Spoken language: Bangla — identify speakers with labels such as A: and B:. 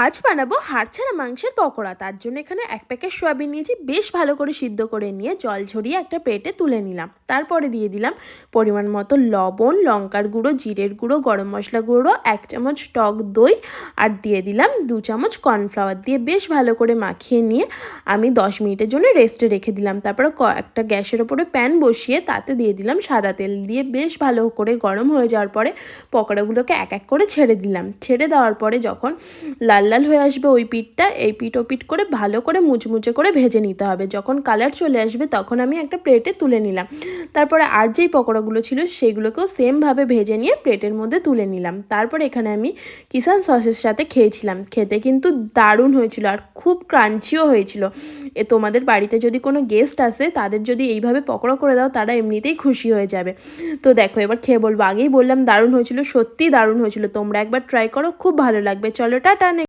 A: আজ বানাবো হাড়ছাড়া মাংসের পকোড়া। তার জন্য এখানে এক প্যাকেট সয়াবিন নিয়েছি, বেশ ভালো করে সিদ্ধ করে নিয়ে জল ঝরিয়ে একটা প্লেটে তুলে নিলাম। তারপরে দিয়ে দিলাম পরিমাণ মতো লবণ, লঙ্কার গুঁড়ো, জিরের গুঁড়ো, গরম মশলা গুঁড়ো, 1 চামচ টক দই আর দিয়ে দিলাম 2 চামচ কর্নফ্লাওয়ার দিয়ে বেশ ভালো করে মাখিয়ে নিয়ে আমি 10 মিনিটের জন্য রেস্টে রেখে দিলাম। তারপরে একটা গ্যাসের ওপরে প্যান বসিয়ে তাতে দিয়ে দিলাম সাদা তেল, দিয়ে বেশ ভালো করে গরম হয়ে যাওয়ার পরে পকোড়াগুলোকে এক এক করে ছেড়ে দিলাম। ছেড়ে দেওয়ার পরে যখন লাল লাল হয়ে আসবে ওই পিঠটা, এই পিঠ ও পিঠ করে ভালো করে মুচমুচে করে ভেজে নিতে হবে। যখন কালার চলে আসবে তখন আমি একটা প্লেটে তুলে নিলাম। তারপরে আর যেই পকোড়াগুলো ছিল সেগুলোকেও সেমভাবে ভেজে নিয়ে প্লেটের মধ্যে তুলে নিলাম। তারপরে এখানে আমি কিষান সসের সাথে খেয়েছিলাম। খেতে কিন্তু দারুণ হয়েছিল আর খুব ক্রাঞ্চিও হয়েছিল। তোমাদের বাড়িতে যদি কোনো গেস্ট আসে তাদের যদি এইভাবে পকোড়া করে দাও তারা এমনিতেই খুশি হয়ে যাবে। তো দেখো এবার খেয়ে বলবো। আগেই বললাম দারুণ হয়েছিল, সত্যিই দারুণ হয়েছিল। তোমরা একবার ট্রাই করো, খুব ভালো লাগবে। চলো টাটা।